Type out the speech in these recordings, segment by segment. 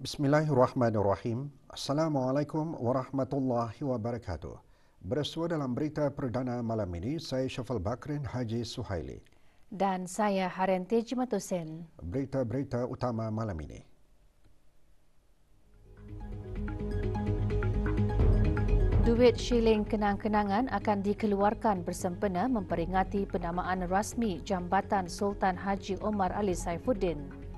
Bismillahirrahmanirrahim. Assalamualaikum warahmatullahi wabarakatuh. Bersua dalam berita perdana malam ini, saya Syafal Bakrin Haji Suhaili. Dan saya Haryanti Jimatusen. Berita-berita utama malam ini. Duit shilling kenang-kenangan akan dikeluarkan bersempena memperingati penamaan rasmi Jambatan Sultan Haji Omar Ali Saifuddin.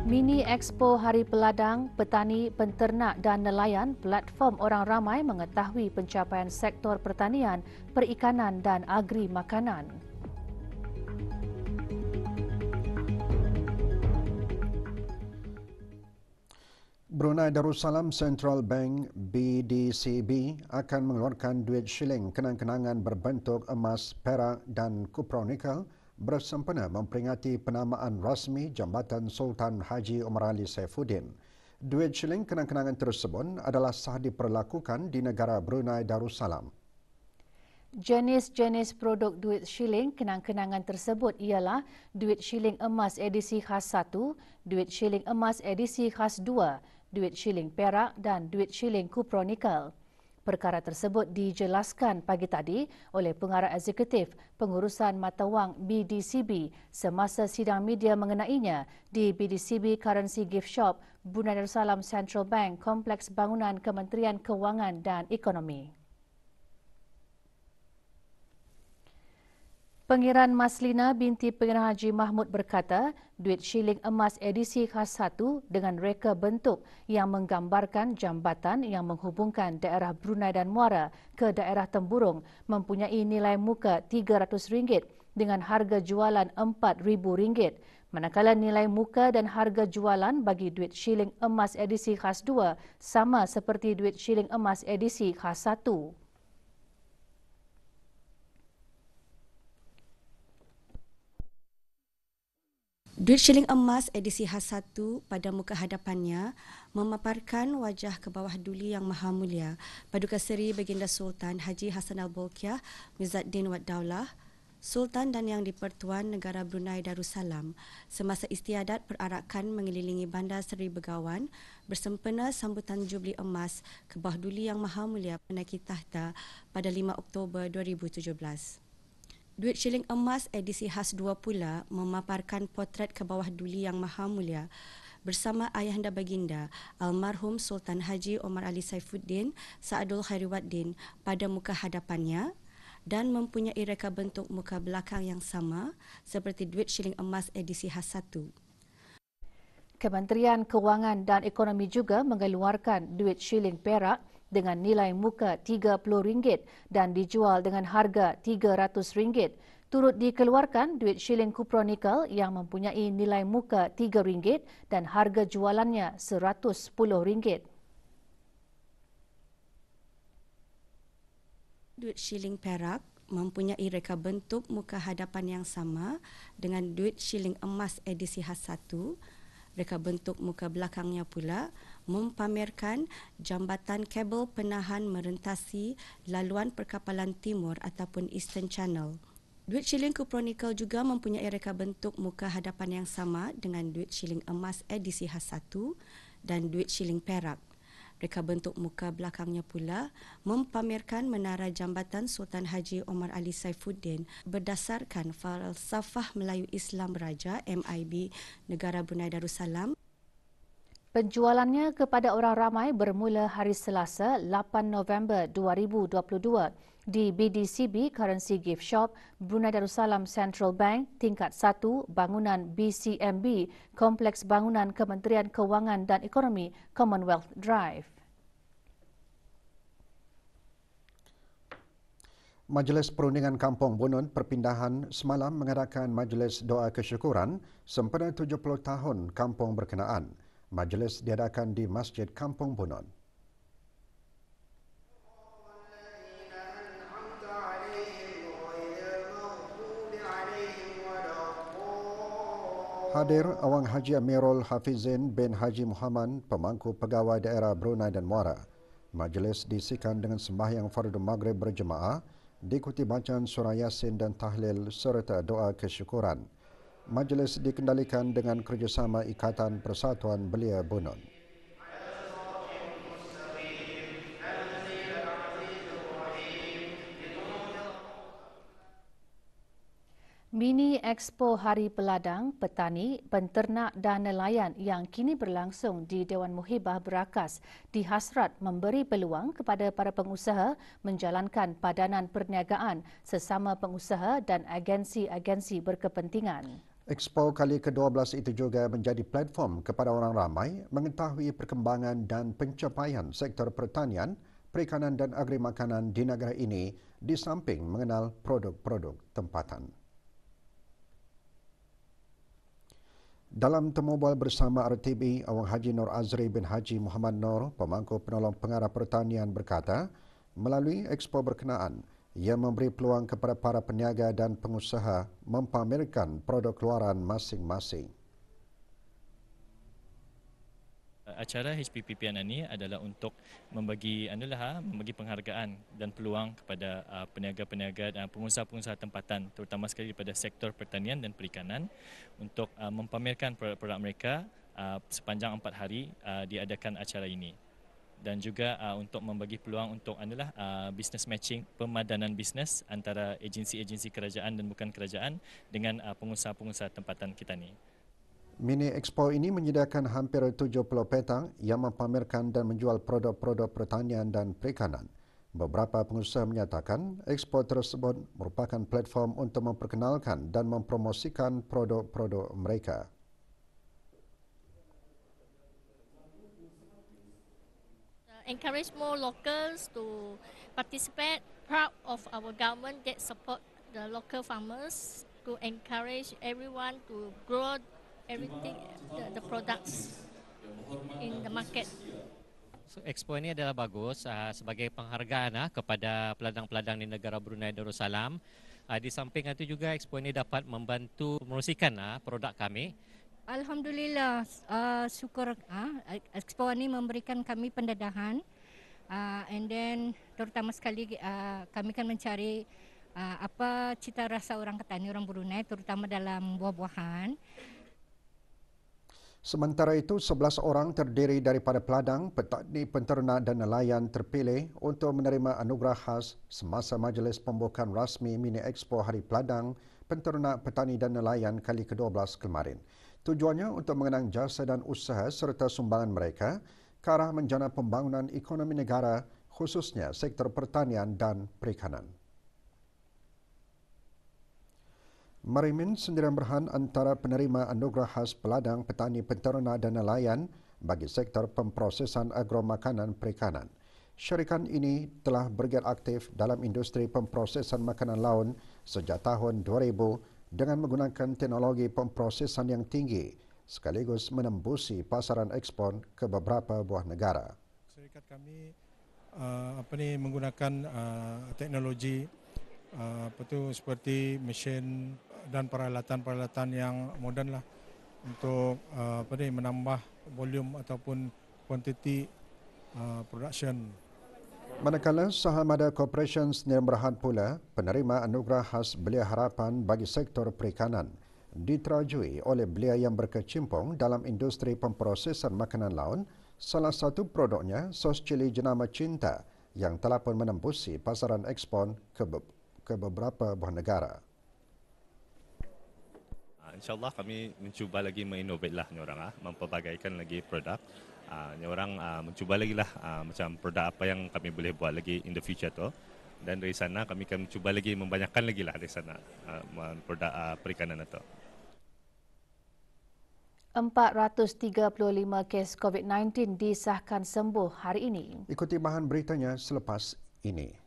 Mini Expo Hari Peladang, Petani, Penternak dan Nelayan, platform orang ramai mengetahui pencapaian sektor pertanian, perikanan dan agri makanan. Brunei Darussalam Central Bank BDCB akan mengeluarkan duit shilling kenang-kenangan berbentuk emas, perak dan kupro nikel bersempena memperingati penamaan rasmi Jambatan Sultan Haji Omar Ali Saifuddin. Duit shilling kenang-kenangan tersebut adalah sah diperlakukan di negara Brunei Darussalam. Jenis-jenis produk duit shilling kenang-kenangan tersebut ialah duit shilling emas edisi khas 1, duit shilling emas edisi khas 2, duit shilling perak dan duit shilling kupro nikel. Perkara tersebut dijelaskan pagi tadi oleh Pengarah Eksekutif Pengurusan Mata Wang BDCB semasa sidang media mengenainya di BDCB Currency Gift Shop, Brunei Darussalam Central Bank, Kompleks Bangunan Kementerian Kewangan dan Ekonomi. Pengiran Maslina binti Pengiran Haji Mahmud berkata, duit shilling emas edisi khas 1 dengan reka bentuk yang menggambarkan jambatan yang menghubungkan daerah Brunei dan Muara ke daerah Temburong mempunyai nilai muka RM300 dengan harga jualan RM4,000, manakala nilai muka dan harga jualan bagi duit shilling emas edisi khas 2 sama seperti duit shilling emas edisi khas 1. Duit shilling emas edisi khas 1 pada muka hadapannya memaparkan wajah ke bawah duli yang maha mulia Paduka Seri Baginda Sultan Haji Hassan Al-Bolkiah Izzuddin Wad Daulah, Sultan dan Yang di-Pertuan Negara Brunei Darussalam semasa istiadat perarakan mengelilingi Bandar Seri Begawan bersempena sambutan Jubli Emas ke bawah duli yang maha mulia menaiki tahta pada 5 Oktober 2017. Duit shilling emas edisi khas 2 pula memaparkan potret ke bawah duli yang maha mulia bersama ayahanda baginda almarhum Sultan Haji Omar Ali Saifuddin Sa'adul Khairuddin pada muka hadapannya dan mempunyai reka bentuk muka belakang yang sama seperti duit shilling emas edisi khas 1. Kementerian Kewangan dan Ekonomi juga mengeluarkan duit shilling perak dengan nilai muka RM30 dan dijual dengan harga RM300. Turut dikeluarkan duit shilling kupro nikel yang mempunyai nilai muka RM3 dan harga jualannya RM110. Duit shilling perak mempunyai reka bentuk muka hadapan yang sama dengan duit shilling emas edisi khas 1. Reka bentuk muka belakangnya pula mempamerkan jambatan kabel penahan merentasi laluan perkapalan timur ataupun Eastern Channel. Duit shilling kupro nikel juga mempunyai reka bentuk muka hadapan yang sama dengan duit shilling emas edisi khas 1 dan duit shilling perak. Reka bentuk muka belakangnya pula mempamerkan menara jambatan Sultan Haji Omar Ali Saifuddin berdasarkan falsafah Melayu Islam Raja MIB Negara Brunei Darussalam. Penjualannya kepada orang ramai bermula hari Selasa 8 November 2022 di BDCB Currency Gift Shop, Brunei Darussalam Central Bank, tingkat 1, bangunan BCMB, Kompleks Bangunan Kementerian Kewangan dan Ekonomi, Commonwealth Drive. Majlis Perundingan Kampung Bunun Perpindahan semalam mengadakan majlis doa kesyukuran sempena 70 tahun kampung berkenaan. Majlis diadakan di Masjid Kampung Bunun. Hadir Awang Haji Amirul Hafizin bin Haji Muhammad, pemangku pegawai daerah Brunei dan Muara. Majlis disikan dengan sembahyang fardu maghrib berjemaah diikuti bacaan surah Yasin dan tahlil serta doa kesyukuran. Majlis dikendalikan dengan kerjasama Ikatan Persatuan Belia Bunun. Mini Expo Hari Peladang, Petani, Penternak dan Nelayan yang kini berlangsung di Dewan Muhibah Berakas dihasrat memberi peluang kepada para pengusaha menjalankan padanan perniagaan sesama pengusaha dan agensi-agensi berkepentingan. Expo kali ke-12 itu juga menjadi platform kepada orang ramai mengetahui perkembangan dan pencapaian sektor pertanian, perikanan dan agri makanan di negara ini di samping mengenal produk-produk tempatan. Dalam temu bual bersama RTB, Awang Haji Nur Azri bin Haji Muhammad Nur, pemangku penolong pengarah pertanian berkata, melalui expo berkenaan, ia memberi peluang kepada para peniaga dan pengusaha mempamerkan produk keluaran masing-masing. Acara HPPPN ini adalah untuk membagi penghargaan dan peluang kepada peniaga-peniaga dan pengusaha-pengusaha tempatan, terutama sekali daripada sektor pertanian dan perikanan, untuk mempamerkan produk-produk mereka sepanjang 4 hari diadakan acara ini. Dan juga untuk membagi peluang untuk business matching, pemadanan bisnes antara agensi-agensi kerajaan dan bukan kerajaan dengan pengusaha-pengusaha tempatan kita ni. Mini Expo ini menyediakan hampir 70 petang yang mempamerkan dan menjual produk-produk pertanian dan perikanan. Beberapa pengusaha menyatakan expo tersebut merupakan platform untuk memperkenalkan dan mempromosikan produk-produk mereka. Encourage more locals to participate. Proud of our government that support the local farmers to encourage everyone to grow everything, the products in the market. So, expo ini adalah bagus sebagai penghargaan kepada peladang-peladang di negara Brunei Darussalam. Di samping itu juga expo ini dapat membantu promosikan produk kami. Alhamdulillah, syukur expo ini memberikan kami pendedahan, and then terutama sekali kami kan mencari apa cita rasa orang petani orang Brunei, terutama dalam buah-buahan. Sementara itu, 11 orang terdiri daripada peladang, petani, penternak dan nelayan terpilih untuk menerima anugerah khas semasa majlis pembukaan rasmi Mini Expo Hari Peladang, Penternak, Petani dan Nelayan kali ke-12 kemarin. Tujuannya untuk mengenang jasa dan usaha serta sumbangan mereka ke arah menjana pembangunan ekonomi negara, khususnya sektor pertanian dan perikanan. Marimin sendirian berhan antara penerima anugerah khas peladang, petani, penternak dan nelayan bagi sektor pemprosesan agromakanan perikanan. Syarikat ini telah bergiat aktif dalam industri pemprosesan makanan laun sejak tahun 2000 dengan menggunakan teknologi pemprosesan yang tinggi sekaligus menembusi pasaran ekspor ke beberapa buah negara. Syarikat kami menggunakan teknologi seperti mesin dan peralatan-peralatan yang moden lah untuk menambah volume ataupun kuantiti production. Manakala Sahamada Corporation sendiri berhad pula penerima anugerah khas Belia Harapan bagi sektor perikanan diterajui oleh belia yang berkecimpung dalam industri pemprosesan makanan laun. Salah satu produknya sos cili jenama Cinta yang telah pun menembusi pasaran ekspor ke beberapa buah negara. InsyaAllah kami mencuba lagi menginovate lah mempelbagaikan lagi produk. Orang mencuba lagi lah macam produk apa yang kami boleh buat lagi in the future tu. Dan dari sana kami akan mencuba lagi membanyakkan lagi lah dari sana produk perikanan itu. 435 kes COVID-19 disahkan sembuh hari ini. Ikuti bahan beritanya selepas ini.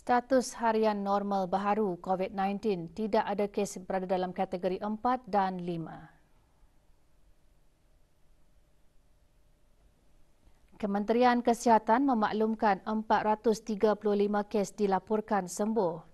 Status harian normal baharu COVID-19, tidak ada kes berada dalam kategori 4 dan 5. Kementerian Kesihatan memaklumkan 435 kes dilaporkan sembuh.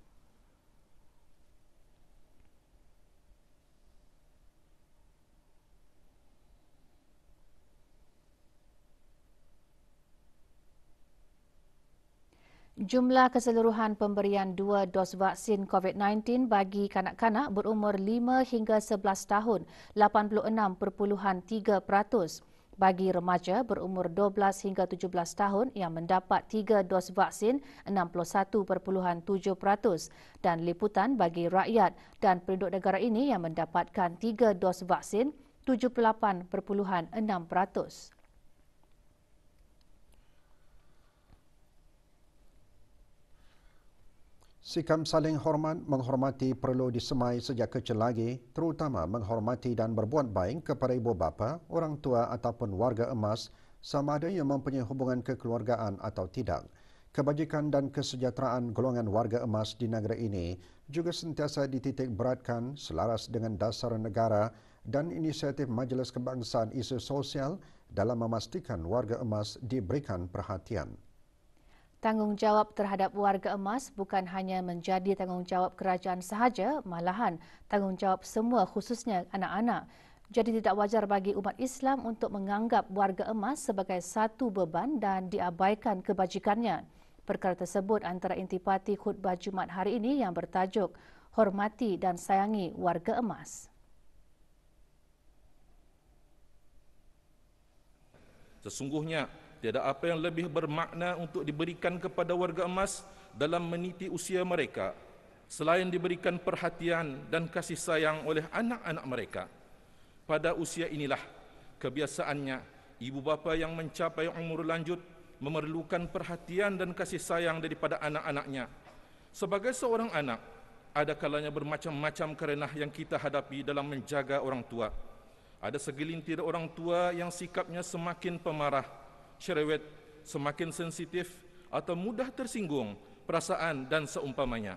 Jumlah keseluruhan pemberian 2 dos vaksin COVID-19 bagi kanak-kanak berumur 5 hingga 11 tahun, 86.3%. Bagi remaja berumur 12 hingga 17 tahun yang mendapat 3 dos vaksin, 61.7%. Dan liputan bagi rakyat dan penduduk negara ini yang mendapatkan 3 dos vaksin, 78.6%. Sikap saling hormat menghormati perlu disemai sejak kecil lagi, terutama menghormati dan berbuat baik kepada ibu bapa, orang tua ataupun warga emas sama ada yang mempunyai hubungan kekeluargaan atau tidak. Kebajikan dan kesejahteraan golongan warga emas di negara ini juga sentiasa dititik beratkan selaras dengan dasar negara dan inisiatif Majlis Kebangsaan Isu Sosial dalam memastikan warga emas diberikan perhatian. Tanggungjawab terhadap warga emas bukan hanya menjadi tanggungjawab kerajaan sahaja, malahan tanggungjawab semua khususnya anak-anak. Jadi tidak wajar bagi umat Islam untuk menganggap warga emas sebagai satu beban dan diabaikan kebajikannya. Perkara tersebut antara intipati khutbah Jumaat hari ini yang bertajuk Hormati dan Sayangi Warga Emas. Sesungguhnya, tiada apa yang lebih bermakna untuk diberikan kepada warga emas dalam meniti usia mereka selain diberikan perhatian dan kasih sayang oleh anak-anak mereka. Pada usia inilah kebiasaannya ibu bapa yang mencapai umur lanjut memerlukan perhatian dan kasih sayang daripada anak-anaknya. Sebagai seorang anak, ada kalanya bermacam-macam kerenah yang kita hadapi dalam menjaga orang tua. Ada segelintir orang tua yang sikapnya semakin pemarah, cerewet, semakin sensitif atau mudah tersinggung perasaan dan seumpamanya.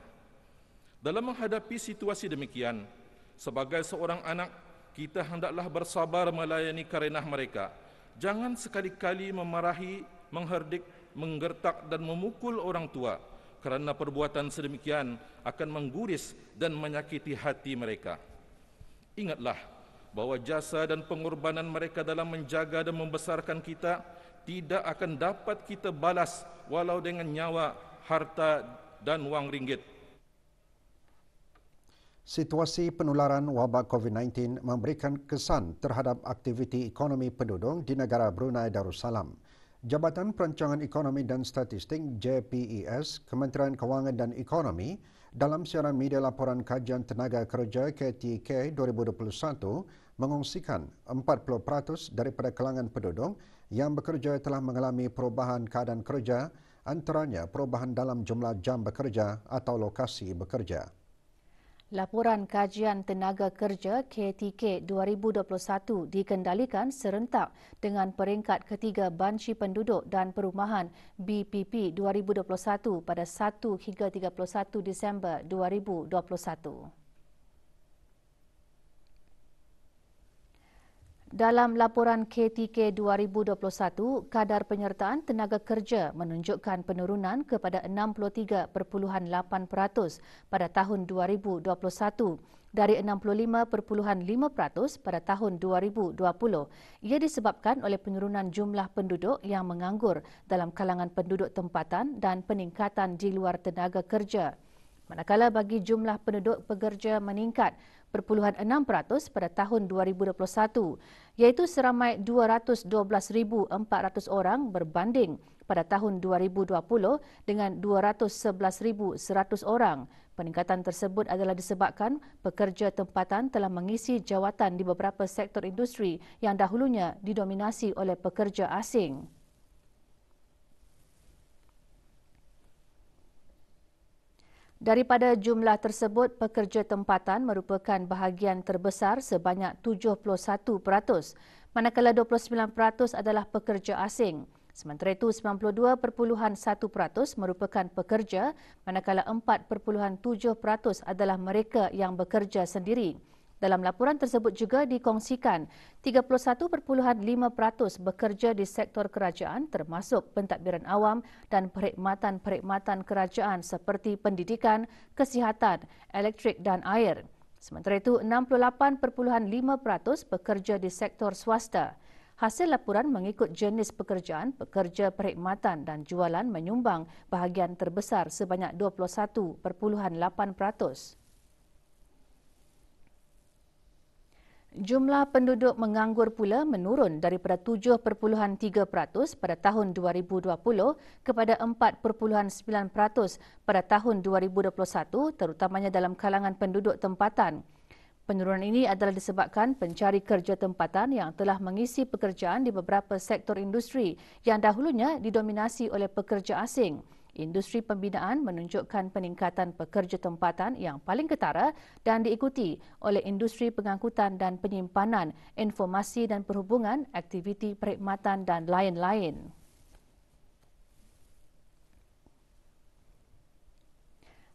Dalam menghadapi situasi demikian, sebagai seorang anak, kita hendaklah bersabar melayani kerenah mereka. Jangan sekali-kali memarahi, mengherdik, menggertak dan memukul orang tua kerana perbuatan sedemikian akan mengguris dan menyakiti hati mereka. Ingatlah bahawa jasa dan pengorbanan mereka dalam menjaga dan membesarkan kita tidak akan dapat kita balas walau dengan nyawa, harta dan wang ringgit. Situasi penularan wabak COVID-19 memberikan kesan terhadap aktiviti ekonomi penduduk di negara Brunei Darussalam. Jabatan Perancangan Ekonomi dan Statistik JPES, Kementerian Kewangan dan Ekonomi dalam siaran media laporan kajian tenaga kerja KTK 2021 mengongsikan 40% daripada kalangan penduduk yang bekerja telah mengalami perubahan keadaan kerja, antaranya perubahan dalam jumlah jam bekerja atau lokasi bekerja. Laporan kajian tenaga kerja KTK 2021 dikendalikan serentak dengan peringkat ketiga Banci Penduduk dan Perumahan BPP 2021 pada 1 hingga 31 Disember 2021. Dalam laporan KTK 2021, kadar penyertaan tenaga kerja menunjukkan penurunan kepada 63.8% pada tahun 2021 dari 65.5% pada tahun 2020. Ia disebabkan oleh penurunan jumlah penduduk yang menganggur dalam kalangan penduduk tempatan dan peningkatan di luar tenaga kerja. Manakala bagi jumlah penduduk pekerja meningkat 0.6% pada tahun 2021, iaitu seramai 212,400 orang berbanding pada tahun 2020 dengan 211,100 orang. Peningkatan tersebut adalah disebabkan pekerja tempatan telah mengisi jawatan di beberapa sektor industri yang dahulunya didominasi oleh pekerja asing. Daripada jumlah tersebut, pekerja tempatan merupakan bahagian terbesar sebanyak 71%, manakala 29% adalah pekerja asing. Sementara itu, 92.1% merupakan pekerja, manakala 4.7% adalah mereka yang bekerja sendiri. Dalam laporan tersebut juga dikongsikan 31.5% bekerja di sektor kerajaan termasuk pentadbiran awam dan perkhidmatan-perkhidmatan kerajaan seperti pendidikan, kesihatan, elektrik dan air. Sementara itu 68.5% bekerja di sektor swasta. Hasil laporan mengikut jenis pekerjaan, pekerja perkhidmatan dan jualan menyumbang bahagian terbesar sebanyak 21.8%. Jumlah penduduk menganggur pula menurun daripada 7.3% pada tahun 2020 kepada 4.9% pada tahun 2021, terutamanya dalam kalangan penduduk tempatan. Penurunan ini adalah disebabkan pencari kerja tempatan yang telah mengisi pekerjaan di beberapa sektor industri yang dahulunya didominasi oleh pekerja asing. Industri pembinaan menunjukkan peningkatan pekerja tempatan yang paling ketara dan diikuti oleh industri pengangkutan dan penyimpanan, informasi dan perhubungan, aktiviti perkhidmatan dan lain-lain.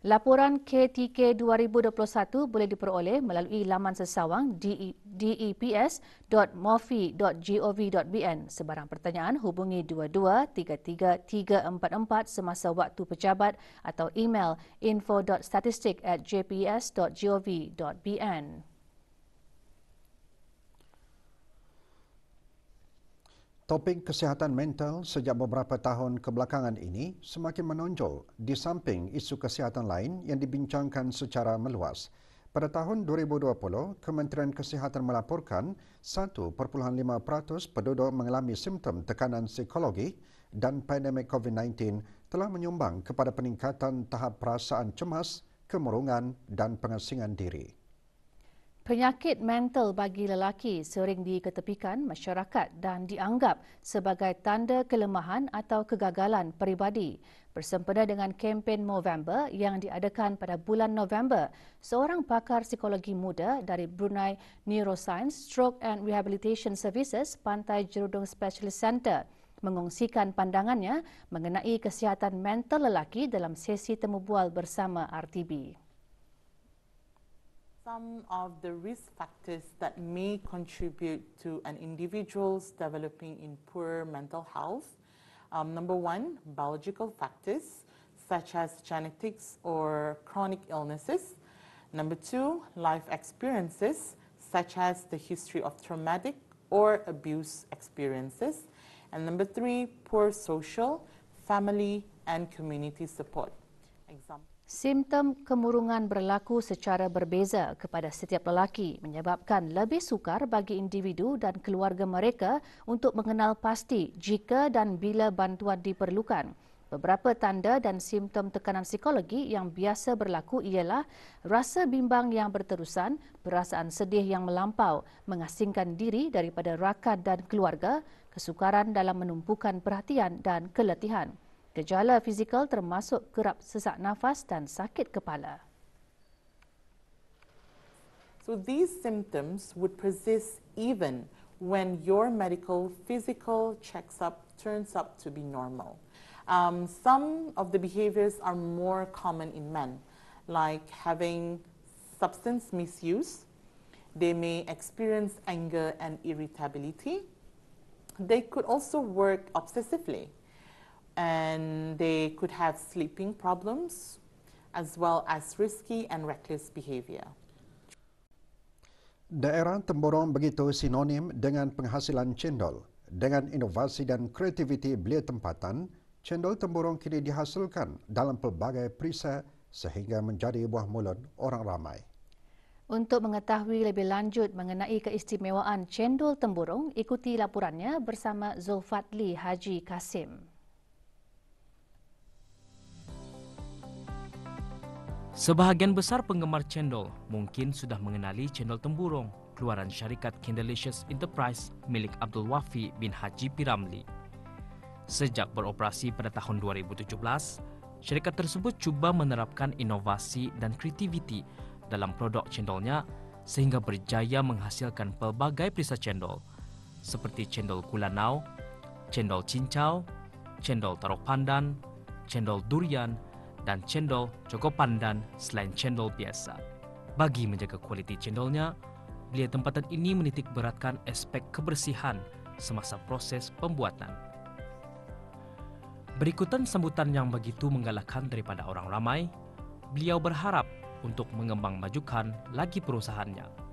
Laporan KTK 2021 boleh diperoleh melalui laman sesawang deps.mofi.gov.bn. Sebarang pertanyaan hubungi 2233-344 semasa waktu pejabat atau email info.statistik@jps.gov.bn. Topik kesihatan mental sejak beberapa tahun kebelakangan ini semakin menonjol di samping isu kesihatan lain yang dibincangkan secara meluas. Pada tahun 2020, Kementerian Kesihatan melaporkan 1.5% penduduk mengalami simptom tekanan psikologi dan pandemik COVID-19 telah menyumbang kepada peningkatan tahap perasaan cemas, kemurungan dan pengasingan diri. Penyakit mental bagi lelaki sering diketepikan masyarakat dan dianggap sebagai tanda kelemahan atau kegagalan peribadi. Bersempena dengan kempen Movember yang diadakan pada bulan November, seorang pakar psikologi muda dari Brunei Neuroscience Stroke and Rehabilitation Services Pantai Jerudong Specialist Centre mengongsikan pandangannya mengenai kesihatan mental lelaki dalam sesi temu bual bersama RTB. Some of the risk factors that may contribute to an individual's developing in poor mental health. Number one, biological factors such as genetics or chronic illnesses. Number two, life experiences such as the history of traumatic or abuse experiences. And number three, poor social, family and community support. Example. Simptom kemurungan berlaku secara berbeza kepada setiap lelaki menyebabkan lebih sukar bagi individu dan keluarga mereka untuk mengenal pasti jika dan bila bantuan diperlukan. Beberapa tanda dan simptom tekanan psikologi yang biasa berlaku ialah rasa bimbang yang berterusan, perasaan sedih yang melampau, mengasingkan diri daripada rakan dan keluarga, kesukaran dalam menumpukan perhatian dan keletihan. Gejala fizikal termasuk kerap sesak nafas dan sakit kepala. So these symptoms would persist even when your medical physical checkup turns up to be normal. Some of the behaviors are more common in men, like having substance misuse. They may experience anger and irritability. They could also work obsessively. And they could have sleeping problems as well as risky and reckless behavior. Daerah Temburong begitu sinonim dengan penghasilan cendol. Dengan inovasi dan kreativiti belia tempatan, cendol Temburong kini dihasilkan dalam pelbagai perisai sehingga menjadi buah mulut orang ramai. Untuk mengetahui lebih lanjut mengenai keistimewaan cendol Temburong, ikuti laporannya bersama Zulfatli Haji Kasim. Sebahagian besar penggemar cendol mungkin sudah mengenali cendol Temburong, keluaran syarikat Kindelicious Enterprise milik Abdul Wafi bin Haji Piramli. Sejak beroperasi pada tahun 2017, syarikat tersebut cuba menerapkan inovasi dan kreativiti dalam produk cendolnya sehingga berjaya menghasilkan pelbagai perisai cendol seperti cendol kulanau, cendol cincau, cendol tarok pandan, cendol durian, dan cendol Joko Pandan selain cendol biasa. Bagi menjaga kualiti cendolnya, belia tempatan ini menitik beratkan aspek kebersihan semasa proses pembuatan. Berikutan sambutan yang begitu menggalakkan daripada orang ramai, beliau berharap untuk mengembang majukan lagi perusahaannya.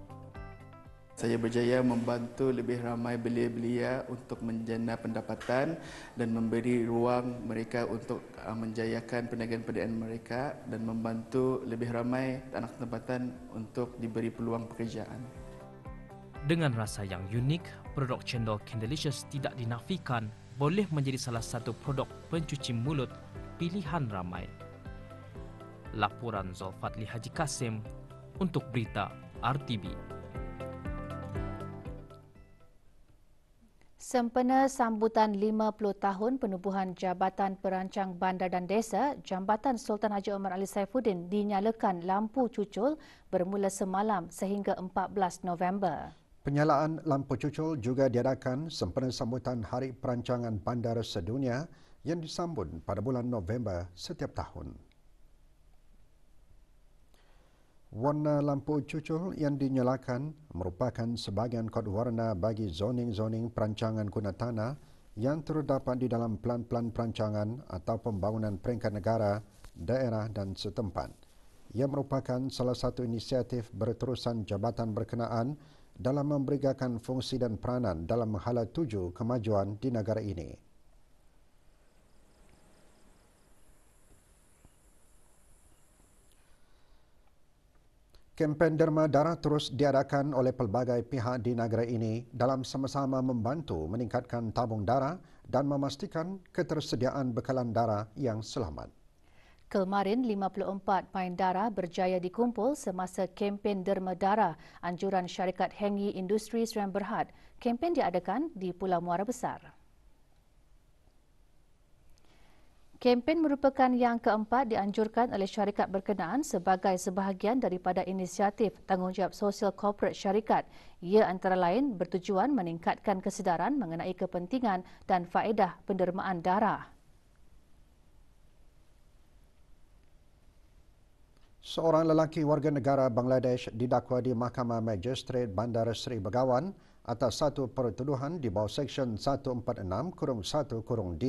Saya berjaya membantu lebih ramai belia-belia untuk menjana pendapatan dan memberi ruang mereka untuk menjayakan perniagaan-perniagaan mereka dan membantu lebih ramai anak tempatan untuk diberi peluang pekerjaan. Dengan rasa yang unik, produk cendol Candelicious tidak dinafikan boleh menjadi salah satu produk pencuci mulut pilihan ramai. Laporan Zulfatli Haji Kasim untuk Berita RTB. Sempena sambutan 50 tahun penubuhan Jabatan Perancang Bandar dan Desa, Jambatan Sultan Haji Omar Ali Saifuddin dinyalakan lampu cucul bermula semalam sehingga 14 November. Penyalaan lampu cucul juga diadakan sempena sambutan Hari Perancangan Bandar Sedunia yang disambut pada bulan November setiap tahun. Warna lampu cucul yang dinyalakan merupakan sebahagian kod warna bagi zoning-zoning perancangan guna tanah yang terdapat di dalam pelan-pelan perancangan atau pembangunan peringkat negara, daerah dan setempat. Ia merupakan salah satu inisiatif berterusan jabatan berkenaan dalam memberikan fungsi dan peranan dalam menghala tuju kemajuan di negara ini. Kempen derma darah terus diadakan oleh pelbagai pihak di negara ini dalam sama-sama membantu meningkatkan tabung darah dan memastikan ketersediaan bekalan darah yang selamat. Kemarin, 54 pain darah berjaya dikumpul semasa kempen derma darah anjuran syarikat Hengi Industri Sdn Berhad. Kempen diadakan di Pulau Muara Besar. Kempen merupakan yang keempat dianjurkan oleh syarikat berkenaan sebagai sebahagian daripada inisiatif tanggungjawab sosial korporat syarikat. Ia antara lain bertujuan meningkatkan kesedaran mengenai kepentingan dan faedah pendermaan darah. Seorang lelaki warga negara Bangladesh didakwa di Mahkamah Magistrate Bandar Seri Begawan atas satu pertuduhan di bawah Seksyen 146-1-D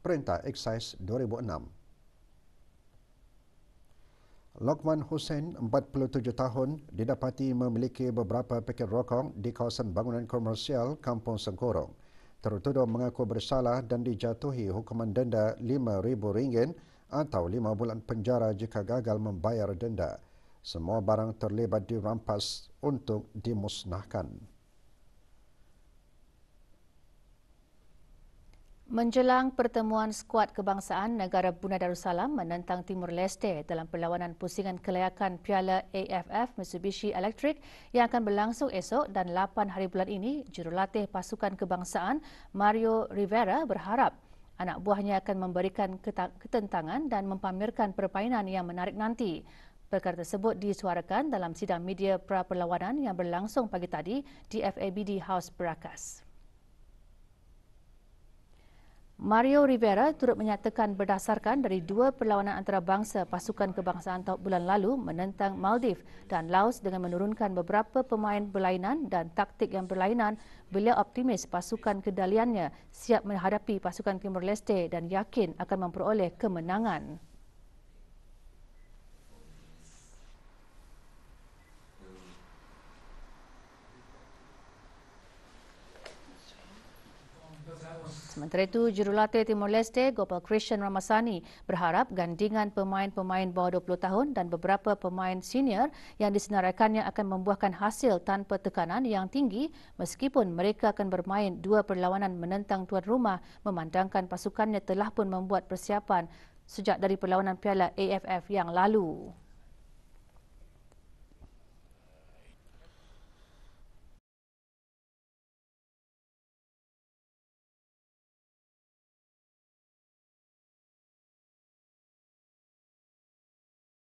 Perintah Eksaise 2006. Lokman Hussein, 47 tahun, didapati memiliki beberapa paket rokok di kawasan bangunan komersial Kampung Sengkorong. Tertuduh mengaku bersalah dan dijatuhi hukuman denda RM5,000 atau 5 bulan penjara jika gagal membayar denda. Semua barang terlibat dirampas untuk dimusnahkan. Menjelang pertemuan skuad kebangsaan negara Brunei Darussalam menentang Timur Leste dalam perlawanan pusingan kelayakan Piala AFF Mitsubishi Electric yang akan berlangsung esok dan 8 hari bulan ini, jurulatih pasukan kebangsaan Mario Rivera berharap anak buahnya akan memberikan ketentangan dan mempamerkan permainan yang menarik nanti. Perkara tersebut disuarakan dalam sidang media pra-perlawanan yang berlangsung pagi tadi di FABD House Berakas. Mario Rivera turut menyatakan berdasarkan dari dua perlawanan antarabangsa pasukan kebangsaan tahun bulan lalu menentang Maldives dan Laos dengan menurunkan beberapa pemain berlainan dan taktik yang berlainan, beliau optimis pasukan kedaliannya siap menghadapi pasukan Timor Leste dan yakin akan memperoleh kemenangan. Sementara itu, jurulatih Timor Leste Gopal Krishan Ramasani berharap gandingan pemain-pemain bawah 20 tahun dan beberapa pemain senior yang disenaraikannya akan membuahkan hasil tanpa tekanan yang tinggi meskipun mereka akan bermain dua perlawanan menentang tuan rumah memandangkan pasukannya telah pun membuat persiapan sejak dari perlawanan Piala AFF yang lalu.